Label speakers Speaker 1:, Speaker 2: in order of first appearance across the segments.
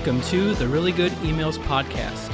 Speaker 1: welcome to the Really Good Emails podcast.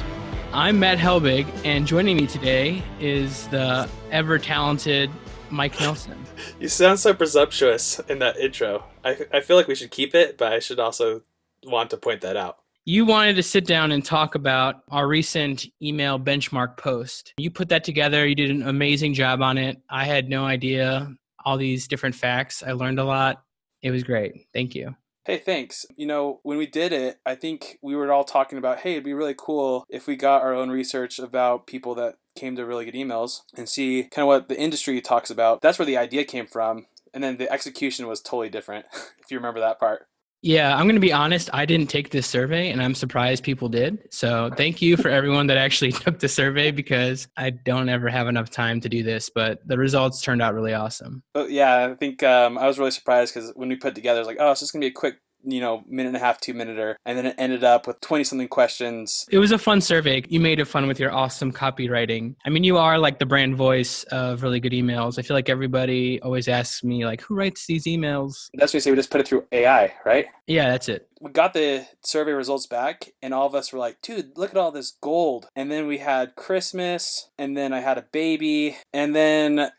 Speaker 1: I'm Matt Helbig, and joining me today is the ever-talented Mike Nelson.
Speaker 2: You sound so presumptuous in that intro. I feel like we should keep it, but I should also want to point that out.
Speaker 1: You wanted to sit down and talk about our recent email benchmark post. You put that together. You did an amazing job on it. I had no idea all these different facts. I learned a lot. It was great. Thank you.
Speaker 2: Hey, thanks. You know, when we did it, I think we were all talking about, hey, it'd be really cool if we got our own research about people that came to Really Good Emails and see kind of what the industry talks about. That's where the idea came from. And then the execution was totally different, if you remember that part.
Speaker 1: Yeah, I'm going to be honest. I didn't take this survey, and I'm surprised people did. So thank you for everyone that actually took the survey, because I don't ever have enough time to do this, but the results turned out really awesome.
Speaker 2: Yeah, I think I was really surprised because when we put it together, I was like, oh, it's just going to be a quick, minute and a half, 2-minute, and then it ended up with 20-something questions.
Speaker 1: It was a fun survey. You made it fun with your awesome copywriting. I mean, you are like the brand voice of Really Good Emails. I feel like everybody always asks me, like, who writes these emails?
Speaker 2: That's what you say, we just put it through AI, right?
Speaker 1: Yeah, that's it.
Speaker 2: We got the survey results back, and all of us were like, dude, look at all this gold. And then we had Christmas, and then I had a baby, and then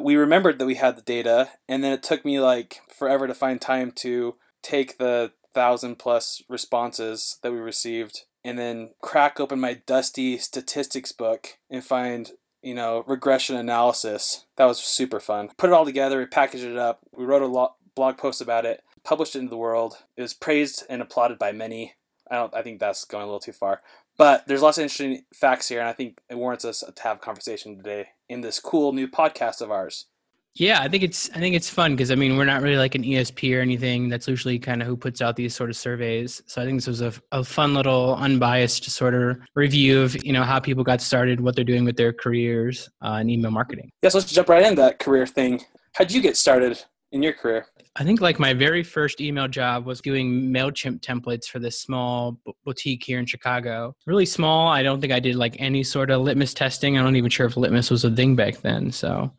Speaker 2: we remembered that we had the data, and then it took me like forever to find time to take the 1,000+ responses that we received and then crack open my dusty statistics book and find, regression analysis. That was super fun. Put it all together, we packaged it up, we wrote a blog post about it, published it into the world. It was praised and applauded by many. I think that's going a little too far. But there's lots of interesting facts here, and I think it warrants us to have a conversation today in this cool new podcast of ours.
Speaker 1: Yeah, I think it's fun because, we're not really like an ESP or anything. That's usually kind of who puts out these sort of surveys. So I think this was a fun little unbiased sort of review of, how people got started, what they're doing with their careers in email marketing.
Speaker 2: Yeah, so let's jump right into that career thing. How'd you get started in your career?
Speaker 1: I think like my very first email job was doing MailChimp templates for this small boutique here in Chicago. Really small. I don't think I did like any sort of litmus testing. I'm not even sure if litmus was a thing back then.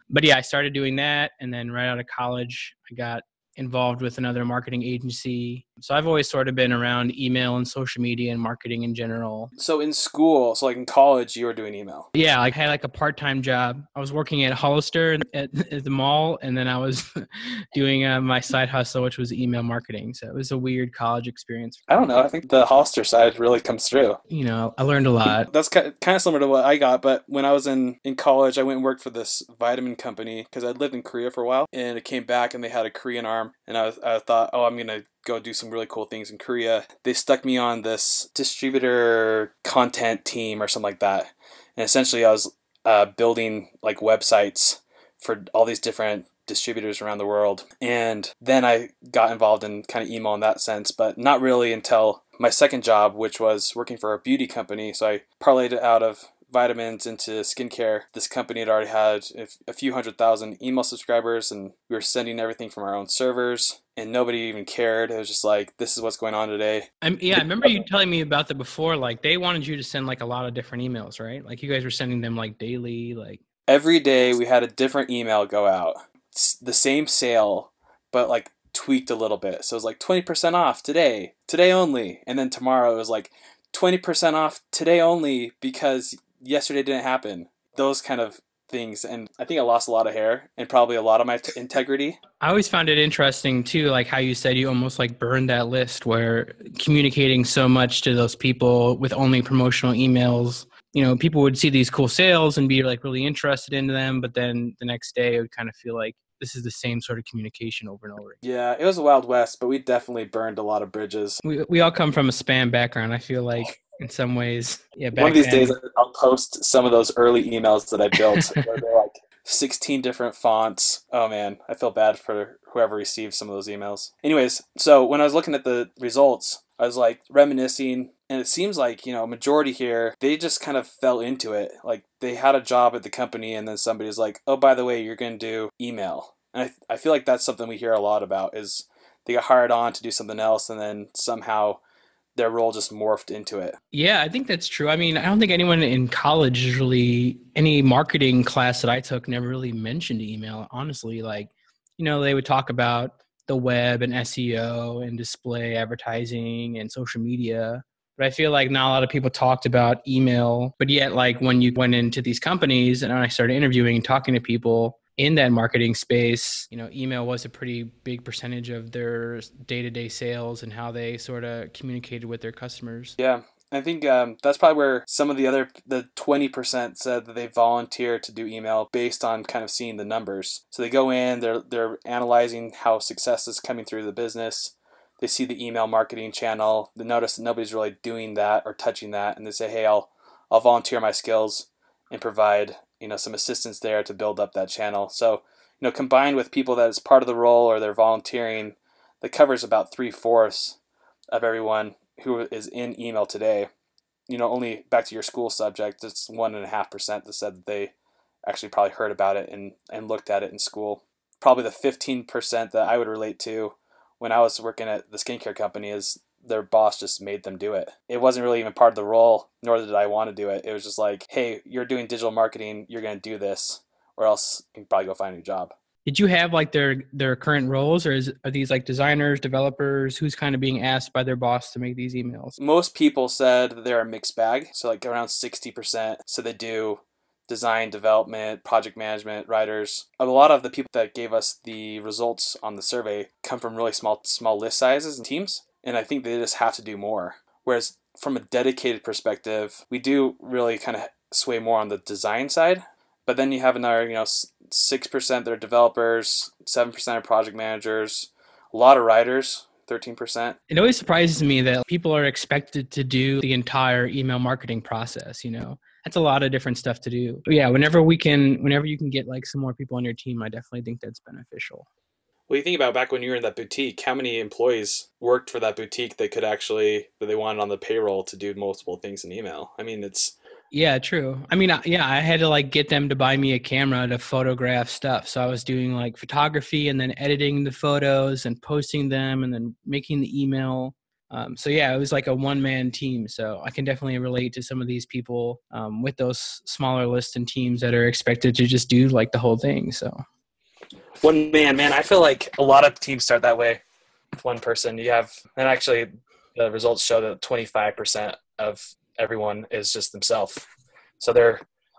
Speaker 1: But yeah, I started doing that. And then right out of college, I got involved with another marketing agency. So I've always sort of been around email and social media and marketing in general.
Speaker 2: So in school, like in college, you were doing email?
Speaker 1: Yeah, I had like a part-time job. I was working at Hollister at the mall, and then I was doing my side hustle, which was email marketing. So it was a weird college experience.
Speaker 2: I don't know. I think the Hollister side really comes through.
Speaker 1: I learned a lot.
Speaker 2: That's kind of similar to what I got, but when I was in college, I went and worked for this vitamin company because I'd lived in Korea for a while, and it came back and they had a Korean arm, and I thought, oh, I'm going to go do some really cool things in Korea. They stuck me on this distributor content team or something like that. And essentially I was building like websites for all these different distributors around the world. And then I got involved in kind of email in that sense, but not really until my second job, which was working for a beauty company. So I parlayed it out of vitamins into skincare. This company had already had a few 100,000 email subscribers, and we were sending everything from our own servers, and nobody even cared. It was just like, this is what's going on today.
Speaker 1: I remember you telling me about that before. Like they wanted you to send like a lot of different emails, right? Like you guys were sending them like daily, like
Speaker 2: every day we had a different email go out. It's the same sale, but like tweaked a little bit. So it was like 20% off today only. And then tomorrow it was like 20% off today only because yesterday didn't happen. Those kind of things. And I think I lost a lot of hair and probably a lot of my integrity.
Speaker 1: I always found it interesting too, like how you said you almost like burned that list where communicating so much to those people with only promotional emails. People would see these cool sales and be like really interested in them, but then the next day it would kind of feel like this is the same sort of communication over and over.
Speaker 2: Yeah, it was a Wild West, but we definitely burned a lot of bridges.
Speaker 1: We all come from a spam background, I feel like. In some ways, yeah.
Speaker 2: One of these days, I'll post some of those early emails that I built. Where they're like 16 different fonts. Oh man, I feel bad for whoever received some of those emails. Anyways, so when I was looking at the results, I was like reminiscing, and it seems like, majority here, they just kind of fell into it. Like they had a job at the company, and then somebody was like, oh, by the way, you're going to do email. And I feel like that's something we hear a lot about is they get hired on to do something else, and then somehow their role just morphed into it.
Speaker 1: Yeah, I think that's true. I don't think anyone in college any marketing class that I took never really mentioned email, honestly. Like, they would talk about the web and SEO and display advertising and social media. But I feel like not a lot of people talked about email, but yet like when you went into these companies and I started interviewing and talking to people in that marketing space, email was a pretty big percentage of their day-to-day sales and how they sort of communicated with their customers.
Speaker 2: Yeah. I think that's probably where some of the 20% said that they volunteer to do email based on kind of seeing the numbers. So they go in, they're analyzing how success is coming through the business. They see the email marketing channel. They notice that nobody's really doing that or touching that, and they say, "Hey, I'll volunteer my skills and provide some assistance there to build up that channel." So combined with people that is part of the role or they're volunteering, that covers about 3/4 of everyone who is in email today. Only back to your school subject, it's 1.5% that said that they actually probably heard about it and looked at it in school. Probably the 15% that I would relate to when I was working at the skincare company is their boss just made them do it. It wasn't really even part of the role, nor did I want to do it. It was just like, hey, you're doing digital marketing, you're going to do this, or else you can probably go find a new job.
Speaker 1: Did you have like their current roles, or are these like designers, developers? Who's kind of being asked by their boss to make these emails?
Speaker 2: Most people said that they're a mixed bag. So like around 60%. So they do design, development, project management, writers. A lot of the people that gave us the results on the survey come from really small list sizes and teams. And I think they just have to do more. Whereas from a dedicated perspective, we do really kind of sway more on the design side. But then you have another, 6% that are developers, 7% are project managers, a lot of writers, 13%.
Speaker 1: It always surprises me that people are expected to do the entire email marketing process, That's a lot of different stuff to do. But yeah, whenever you can get like some more people on your team, I definitely think that's beneficial.
Speaker 2: Well, you think about back when you were in that boutique, how many employees worked for that boutique that they wanted on the payroll to do multiple things in email? I mean,
Speaker 1: Yeah, true. I mean, I had to like get them to buy me a camera to photograph stuff. So I was doing like photography and then editing the photos and posting them and then making the email. So yeah, it was like a one-man team. So I can definitely relate to some of these people with those smaller lists and teams that are expected to just do like the whole thing. So
Speaker 2: one man, I feel like a lot of teams start that way with one person. And actually the results show that 25% of everyone is just themselves. So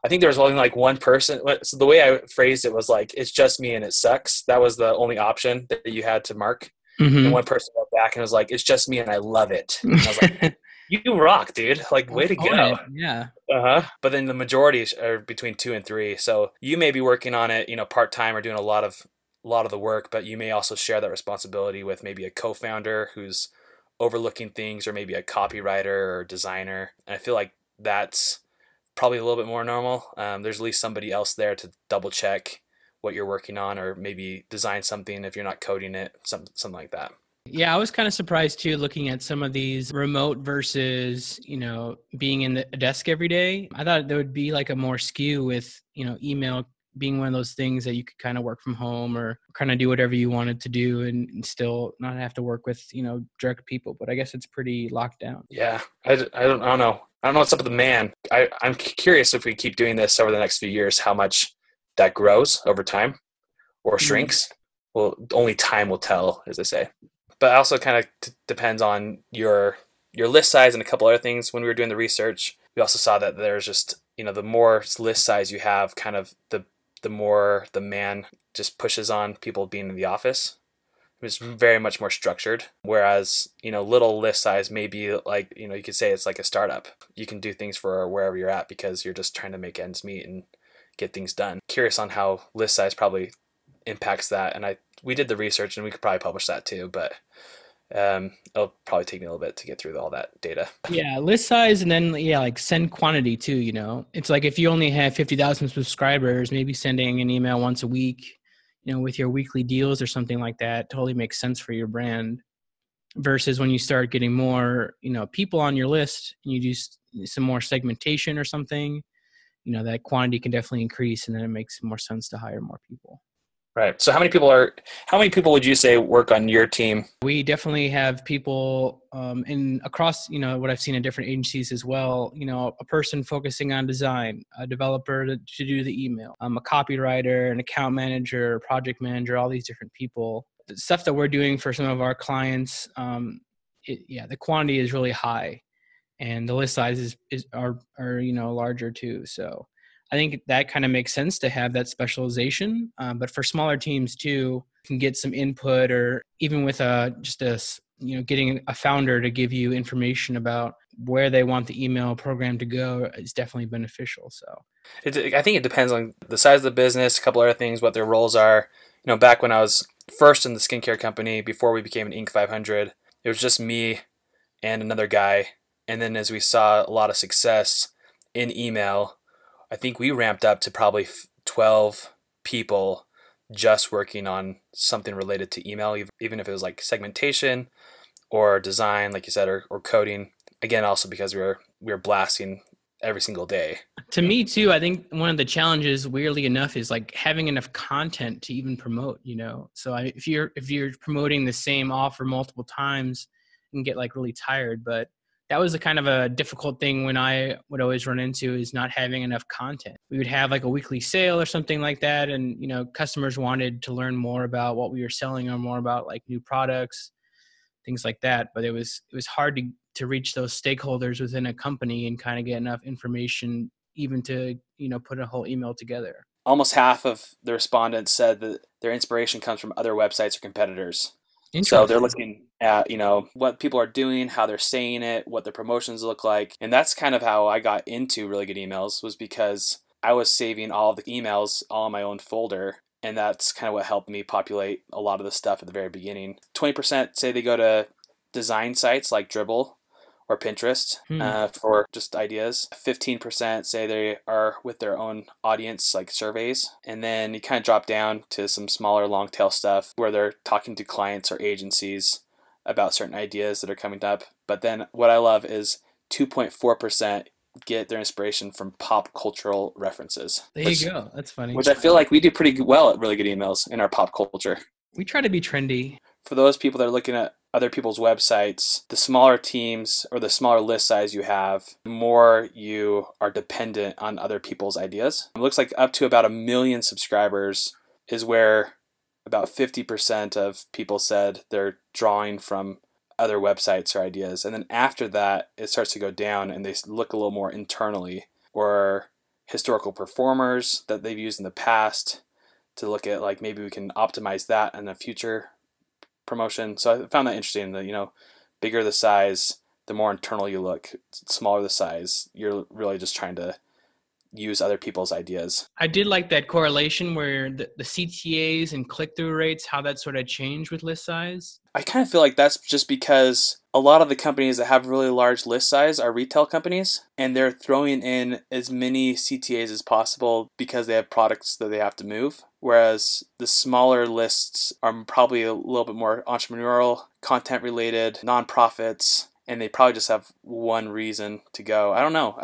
Speaker 2: I think there was only like one person. So the way I phrased it was like, it's just me and it sucks. That was the only option that you had to mark. Mm-hmm. And one person went back and was like, it's just me and I love it. And I was like, you rock, dude. Like, way to go.
Speaker 1: Yeah.
Speaker 2: But then the majority are between 2 and 3. So you may be working on it, part-time or doing a lot of the work, but you may also share that responsibility with maybe a co-founder who's overlooking things, or maybe a copywriter or designer. And I feel like that's probably a little bit more normal. There's at least somebody else there to double check what you're working on, or maybe design something if you're not coding it, something like that.
Speaker 1: Yeah, I was kind of surprised too, looking at some of these remote versus, being in the desk every day. I thought there would be like a more skew with, email being one of those things that you could kind of work from home or kind of do whatever you wanted to do and still not have to work with, direct people. But I guess it's pretty locked down.
Speaker 2: Yeah, I don't know. I don't know what's up with the man. I'm curious if we keep doing this over the next few years, how much that grows over time or shrinks. Well, only time will tell, as I say. But also kind of depends on your list size and a couple other things. When we were doing the research, we also saw that there's just, the more list size you have, kind of the more the man just pushes on people being in the office. It's very much more structured. Whereas, little list size may be like, you could say it's like a startup. You can do things for wherever you're at because you're just trying to make ends meet and get things done. Curious on how list size probably impacts that. And we did the research and we could probably publish that too, but it'll probably take me a little bit to get through all that data.
Speaker 1: Yeah, list size, and then like send quantity too. It's like if you only have 50,000 subscribers, maybe sending an email once a week, with your weekly deals or something like that totally makes sense for your brand. Versus when you start getting more, people on your list and you do some more segmentation or something, that quantity can definitely increase, and then it makes more sense to hire more people.
Speaker 2: Right. So how many people would you say work on your team?
Speaker 1: We definitely have people across, what I've seen in different agencies as well, a person focusing on design, a developer to do the email, a copywriter, an account manager, project manager, all these different people. The stuff that we're doing for some of our clients, the quantity is really high. and the list sizes are larger too. So I think that kind of makes sense to have that specialization. But for smaller teams too, you can get some input, or even with getting a founder to give you information about where they want the email program to go is definitely beneficial. So
Speaker 2: I think it depends on the size of the business, a couple other things, what their roles are. Back when I was first in the skincare company, before we became an Inc. 500, it was just me and another guy. And then as we saw a lot of success in email, I think we ramped up to probably 12 people just working on something related to email, even if it was like segmentation or design, like you said, or coding. Again, also because we were blasting every single day.
Speaker 1: To me too, I think one of the challenges, weirdly enough, is like having enough content to even promote. So if you're promoting the same offer multiple times, you can get like really tired. But that was a kind of a difficult thing when I would always run into, is not having enough content. We would have like a weekly sale or something like that, and customers wanted to learn more about what we were selling, or more about like new products, things like that. But it was hard to reach those stakeholders within a company and kind of get enough information even to put a whole email together.
Speaker 2: Almost half of the respondents said that their inspiration comes from other websites or competitors. So they're looking at what people are doing, how they're saying it, what their promotions look like. And that's kind of how I got into Really Good Emails, was because I was saving all of the emails all in my own folder. And that's kind of what helped me populate a lot of the stuff at the very beginning. 20% say they go to design sites like Dribbble or Pinterest for just ideas. 15% say they are with their own audience, like surveys. And then you kind of drop down to some smaller long tail stuff where they're talking to clients or agencies about certain ideas that are coming up. But then what I love is 2.4% get their inspiration from pop cultural references.
Speaker 1: There you go. That's funny.
Speaker 2: Which I feel like we do pretty well at Really Good Emails in our pop culture.
Speaker 1: We try to be trendy.
Speaker 2: For those people that are looking at other people's websites, the smaller teams or the smaller list size you have, the more you are dependent on other people's ideas. It looks like up to about 1 million subscribers is where about 50% of people said they're drawing from other websites or ideas. And then after that, it starts to go down and they look a little more internally, or historical performers that they've used in the past to look at, like, maybe we can optimize that in a future promotion. So I found that interesting that, bigger the size, the more internal you look. Smaller the size, you're really just trying to use other people's ideas.
Speaker 1: I did like that correlation where the CTAs and click-through rates, how that sort of changed with list size.
Speaker 2: I kind of feel like that's just because a lot of the companies that have really large list size are retail companies, and they're throwing in as many CTAs as possible because they have products that they have to move. Whereas the smaller lists are probably a little bit more entrepreneurial, content related, nonprofits, and they probably just have one reason to go. I don't know.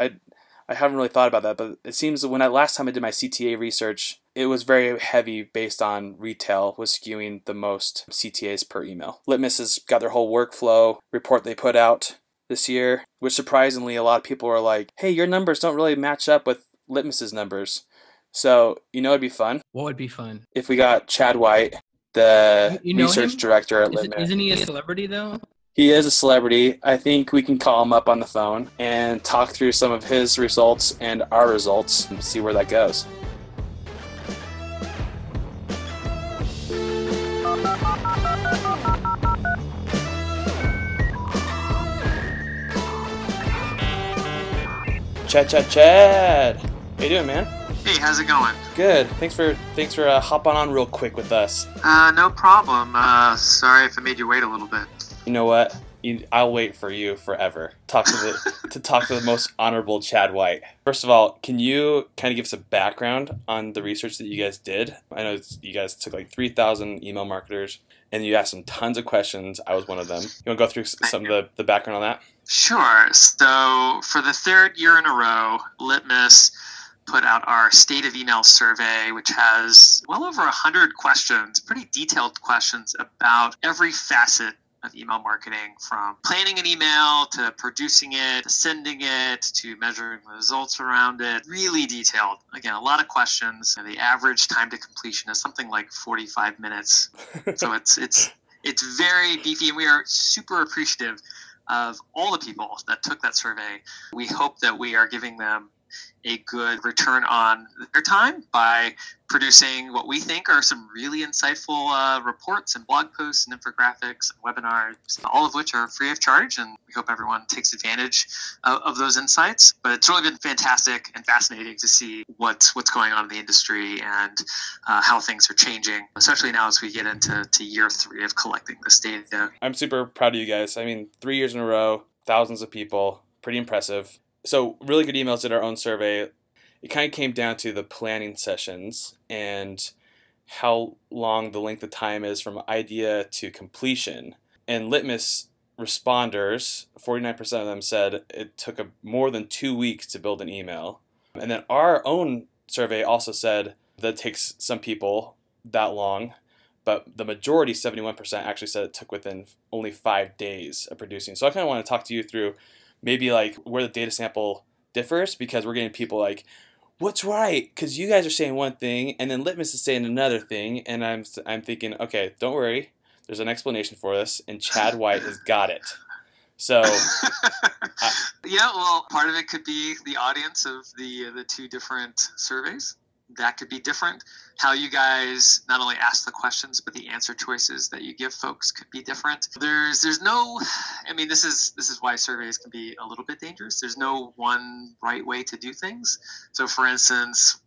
Speaker 2: I haven't really thought about that, but it seems that last time I did my CTA research, it was very heavy based on retail was skewing the most CTAs per email. Litmus has got their whole workflow report they put out this year, which surprisingly a lot of people are like, hey, your numbers don't really match up with Litmus's numbers. So, it'd be fun.
Speaker 1: What would be fun?
Speaker 2: If we got Chad White, the research director at Litmus.
Speaker 1: Isn't he a celebrity though?
Speaker 2: He is a celebrity. I think we can call him up on the phone and talk through some of his results and our results and see where that goes. Chad. How you doing, man?
Speaker 3: Hey, how's it going?
Speaker 2: Good. Thanks for hopping on real quick with us.
Speaker 3: No problem. Sorry if I made you wait a little bit.
Speaker 2: You know what? I'll wait for you forever. To talk to the most honorable Chad White. First of all, can you kind of give us a background on the research that you guys did? I know you guys took like 3,000 email marketers and you asked them tons of questions. I was one of them. You want to go through some of the background on that?
Speaker 3: Sure. So for the third year in a row, Litmus put out our State of Email survey, which has well over 100 questions, pretty detailed questions about every facet of email marketing, from planning an email to producing it, to sending it, to measuring the results around it. Really detailed. Again, a lot of questions. And the average time to completion is something like 45 minutes. So it's very beefy, and we are super appreciative of all the people that took that survey. We hope that we are giving them a good return on their time by producing what we think are some really insightful reports and blog posts and infographics and webinars, all of which are free of charge. And we hope everyone takes advantage of those insights. But it's really been fantastic and fascinating to see what's going on in the industry and how things are changing, especially now as we get into year 3 of collecting this data.
Speaker 2: I'm super proud of you guys. I mean, 3 years in a row, thousands of people, pretty impressive. So Really Good Emails did our own survey. It kind of came down to the planning sessions and how long the length of time is from idea to completion. And Litmus responders, 49% of them said it took more than 2 weeks to build an email. And then our own survey also said that it takes some people that long, but the majority, 71%, actually said it took within only 5 days of producing. So I kind of want to talk to you through maybe like where the data sample differs, because we're getting people like, what's right? Because you guys are saying one thing and then Litmus is saying another thing, and I'm thinking, okay, don't worry, there's an explanation for this, and Chad White has got it. So
Speaker 3: yeah, well, part of it could be the audience of the 2 different surveys. That could be different. How you guys not only ask the questions, but the answer choices that you give folks could be different. There's no, I mean, this is why surveys can be a little bit dangerous. There's no one right way to do things. So for instance,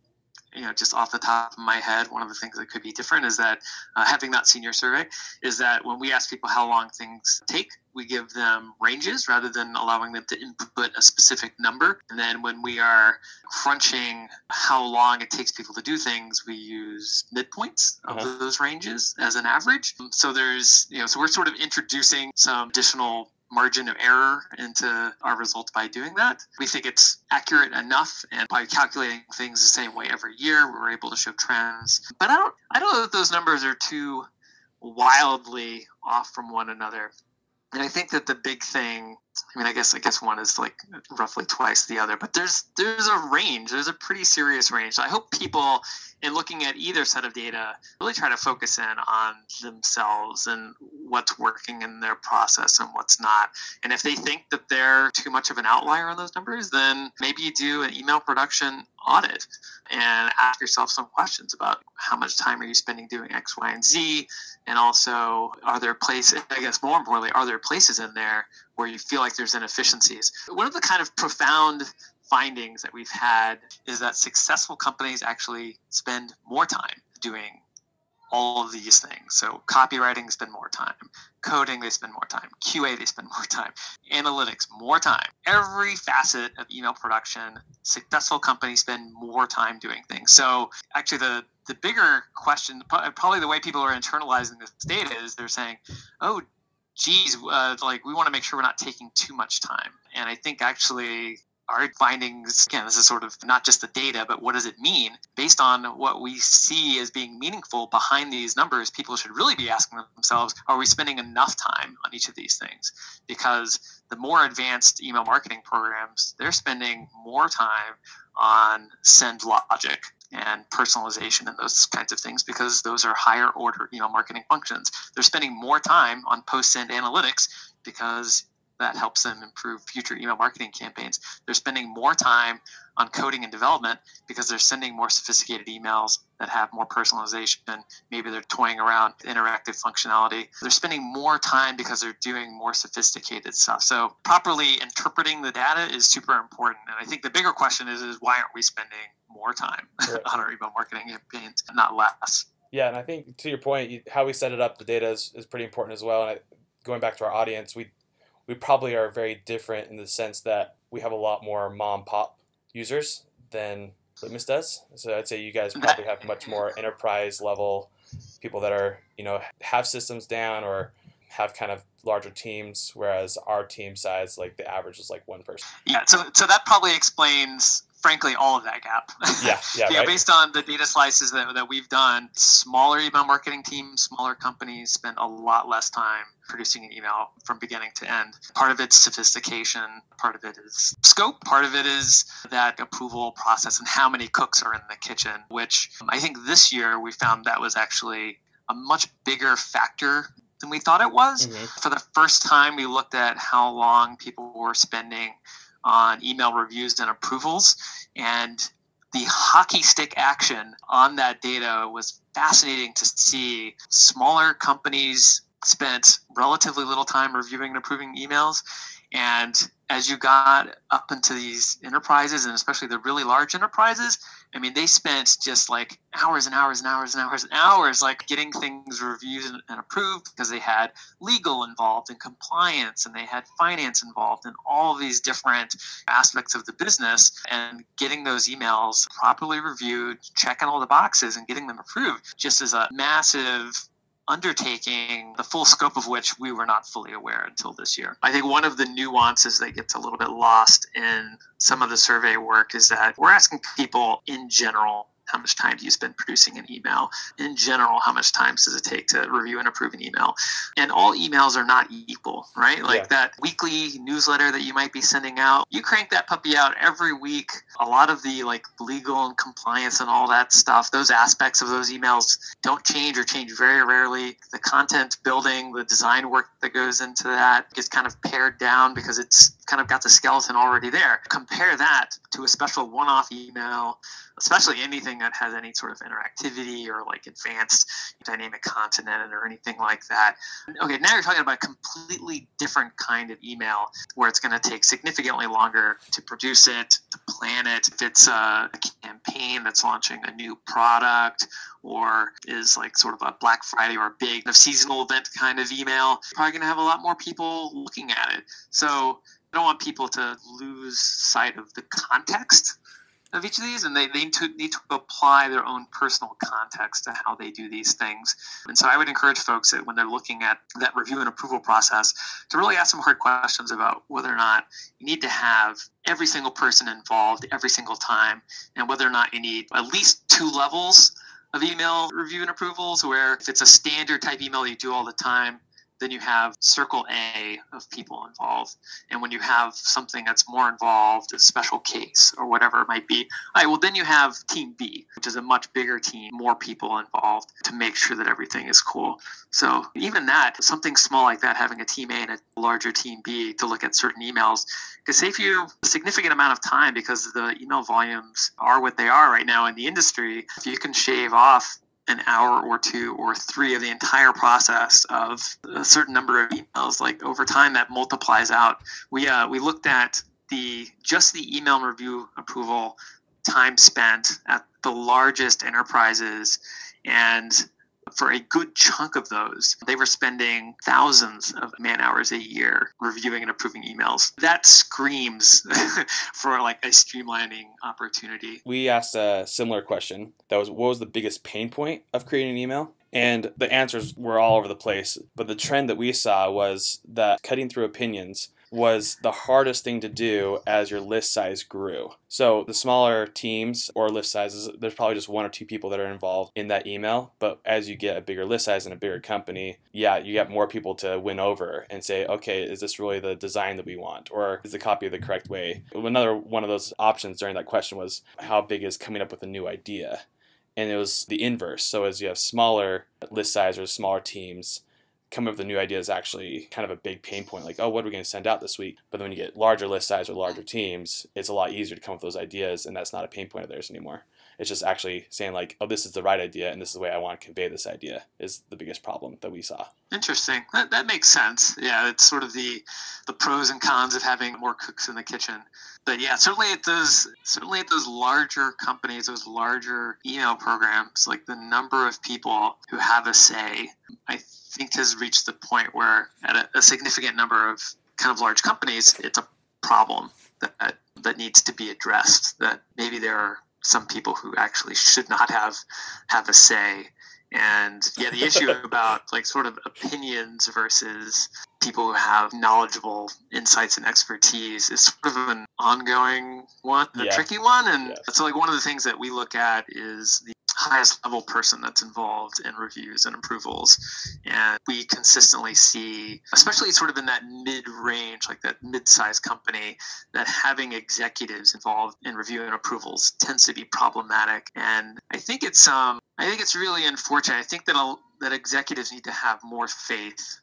Speaker 3: just off the top of my head, one of the things that could be different is that, having not seen your survey, is that when we ask people how long things take, we give them ranges rather than allowing them to input a specific number. And then when we are crunching how long it takes people to do things, we use midpoints of those ranges as an average. So so we're sort of introducing some additional margin of error into our results by doing that. We think it's accurate enough, and by calculating things the same way every year, we're able to show trends. But I don't know that those numbers are too wildly off from one another. And I think that the big thing, I mean, I guess one is like roughly twice the other, but there's a range. There's a pretty serious range. So I hope people, in looking at either set of data, really try to focus in on themselves and what's working in their process and what's not. And if they think that they're too much of an outlier on those numbers, then maybe you do an email production audit and ask yourself some questions about how much time are you spending doing X, Y, and Z, and also are there places, I guess more importantly, are there places in there where you feel like there's inefficiencies? One of the kind of profound findings that we've had is that successful companies actually spend more time doing all of these things. So copywriting, spend more time. Coding, they spend more time. QA, they spend more time. Analytics, more time. Every facet of email production, successful companies spend more time doing things. So actually the bigger question, probably the way people are internalizing this data, is they're saying, oh, geez, like we want to make sure we're not taking too much time. And I think actually our findings, again, this is sort of not just the data, but what does it mean? Based on what we see as being meaningful behind these numbers, people should really be asking themselves, are we spending enough time on each of these things? Because the more advanced email marketing programs, they're spending more time on send logic and personalization and those kinds of things, because those are higher order email marketing functions. They're spending more time on post-send analytics because that helps them improve future email marketing campaigns. They're spending more time on coding and development because they're sending more sophisticated emails that have more personalization. Maybe they're toying around with interactive functionality. They're spending more time because they're doing more sophisticated stuff. So properly interpreting the data is super important. And I think the bigger question is why aren't we spending more time on our email marketing campaigns, not less?
Speaker 2: Yeah, and I think to your point, how we set it up, the data is pretty important as well. And going back to our audience, we probably are very different in the sense that we have a lot more mom-pop users than Litmus does. So I'd say you guys probably have much more enterprise level people that are, have systems down or have kind of larger teams, whereas our team size, like the average is like one person.
Speaker 3: Yeah, so that probably explains, frankly, all of that gap.
Speaker 2: Yeah, right.
Speaker 3: Based on the data slices that we've done, smaller email marketing teams, smaller companies spend a lot less time producing an email from beginning to end. Part of it's sophistication, part of it is scope, part of it is that approval process and how many cooks are in the kitchen, which I think this year we found that was actually a much bigger factor than we thought it was.
Speaker 2: Mm-hmm.
Speaker 3: For the first time, we looked at how long people were spending on email reviews and approvals, and the hockey stick action on that data was fascinating to see. Smaller companies spent relatively little time reviewing and approving emails. And as you got up into these enterprises, and especially the really large enterprises, I mean, they spent just like hours and hours and hours and hours and hours like getting things reviewed and approved, because they had legal involved and compliance, and they had finance involved in all these different aspects of the business, and getting those emails properly reviewed, checking all the boxes and getting them approved just is a massive undertaking, the full scope of which we were not fully aware until this year. I think one of the nuances that gets a little bit lost in some of the survey work is that we're asking people in general, how much time do you spend producing an email? In general, how much time does it take to review and approve an email? And all emails are not equal, right? Like that weekly newsletter that you might be sending out, you crank that puppy out every week. A lot of the like legal and compliance and all that stuff, those aspects of those emails don't change or change very rarely. The content building, the design work that goes into that gets kind of pared down because it's kind of got the skeleton already there. Compare that to a special one-off email, especially anything that has any sort of interactivity or like advanced dynamic content in it or anything like that. Okay, now you're talking about a completely different kind of email where it's going to take significantly longer to produce it, to plan it. If it's a campaign that's launching a new product or is like sort of a Black Friday or a big seasonal event kind of email, you're probably going to have a lot more people looking at it. So I don't want people to lose sight of the context of each of these, and they need to apply their own personal context to how they do these things. And so I would encourage folks that when they're looking at that review and approval process to really ask some hard questions about whether or not you need to have every single person involved every single time, and whether or not you need at least 2 levels of email review and approvals, where if it's a standard type email you do all the time, then you have circle A of people involved. And when you have something that's more involved, a special case or whatever it might be, all right, well, then you have team B, which is a much bigger team, more people involved to make sure that everything is cool. So even that, something small like that, having a team A and a larger team B to look at certain emails, could save you a significant amount of time, because the email volumes are what they are right now in the industry. If you can shave off an hour or 2 or 3 of the entire process of a certain number of emails, like over time that multiplies out. We looked at just the email review approval time spent at the largest enterprises, and for a good chunk of those, they were spending thousands of man hours a year reviewing and approving emails. That screams for like a streamlining opportunity.
Speaker 2: We asked a similar question. That was, what was the biggest pain point of creating an email? And the answers were all over the place. But the trend that we saw was that cutting through opinions was the hardest thing to do as your list size grew. So the smaller teams or list sizes, there's probably just 1 or 2 people that are involved in that email. But as you get a bigger list size and a bigger company, you get more people to win over and say, okay, is this really the design that we want? Or is the copy the correct way? Another one of those options during that question was, how big is coming up with a new idea? And it was the inverse. So as you have smaller list size or smaller teams, coming up with a new idea is actually kind of a big pain point. Like, oh, what are we going to send out this week? But then when you get larger list size or larger teams, it's a lot easier to come up with those ideas, and that's not a pain point of theirs anymore. It's just actually saying like, oh, this is the right idea, and this is the way I want to convey this idea is the biggest problem that we saw.
Speaker 3: Interesting. That makes sense. Yeah, it's sort of the pros and cons of having more cooks in the kitchen. But yeah, certainly at those larger companies, those larger email programs, like the number of people who have a say, I think has reached the point where at a significant number of kind of large companies, it's a problem that needs to be addressed. That maybe there are some people who actually should not have a say. And yeah, the issue about like sort of opinions versus people who have knowledgeable insights and expertise is sort of an ongoing one, a tricky one. And so like one of the things that we look at is the highest level person that's involved in reviews and approvals. And we consistently see, especially sort of in that mid-range, like that mid-sized company, that having executives involved in review and approvals tends to be problematic. And I think it's really unfortunate. I think that that executives need to have more faith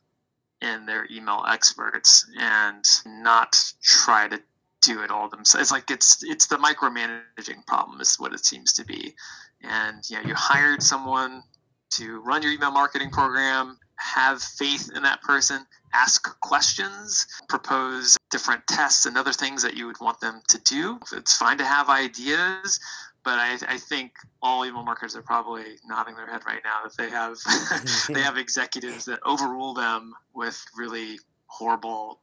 Speaker 3: in their email experts and not try to do it all themselves. It's like it's the micromanaging problem is what it seems to be. And you hired someone to run your email marketing program, have faith in that person, ask questions, propose different tests and other things that you would want them to do. It's fine to have ideas, but I think all email marketers are probably nodding their head right now that they have they have executives that overrule them with really horrible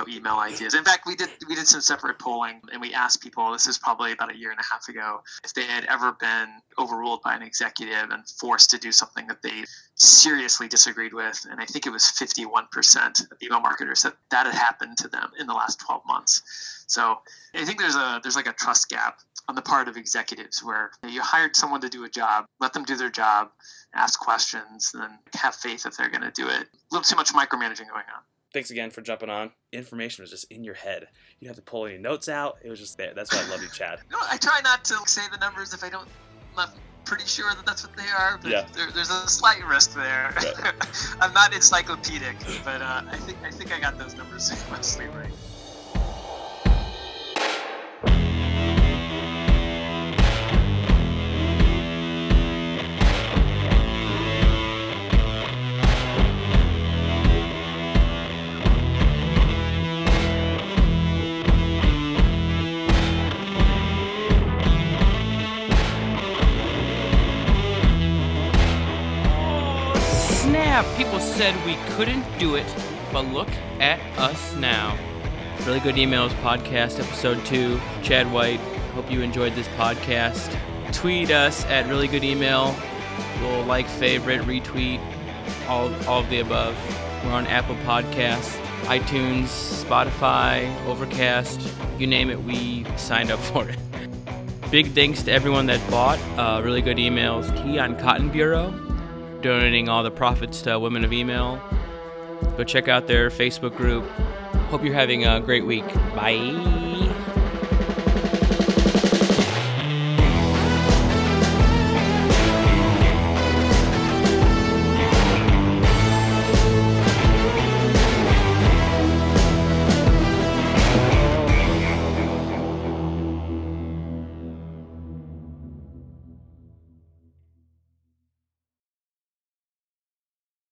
Speaker 3: email ideas. In fact, we did some separate polling, and we asked people, this is probably about 1.5 years ago, if they had ever been overruled by an executive and forced to do something that they seriously disagreed with. And I think it was 51% of email marketers said that had happened to them in the last 12 months. So I think there's like a trust gap on the part of executives where you hired someone to do a job, let them do their job, ask questions, and then have faith that they're going to do it. A little too much micromanaging going on.
Speaker 2: Thanks again for jumping on. Information was just in your head. You didn't have to pull any notes out. It was just there. That's why I love you, Chad.
Speaker 3: I try not to say the numbers if I'm not pretty sure that that's what they are. But there's a slight risk there. Right. I'm not encyclopedic, but I think I got those numbers mostly right.
Speaker 1: People said we couldn't do it, but look at us now. Really Good Emails Podcast, Episode 2. Chad White, hope you enjoyed this podcast. Tweet us at Really Good Email. We'll like, favorite, retweet, all of the above. We're on Apple Podcasts, iTunes, Spotify, Overcast, you name it, we signed up for it. Big thanks to everyone that bought Really Good Emails tea on Cotton Bureau, donating all the profits to Women of Email. Go check out their Facebook group. Hope you're having a great week. Bye.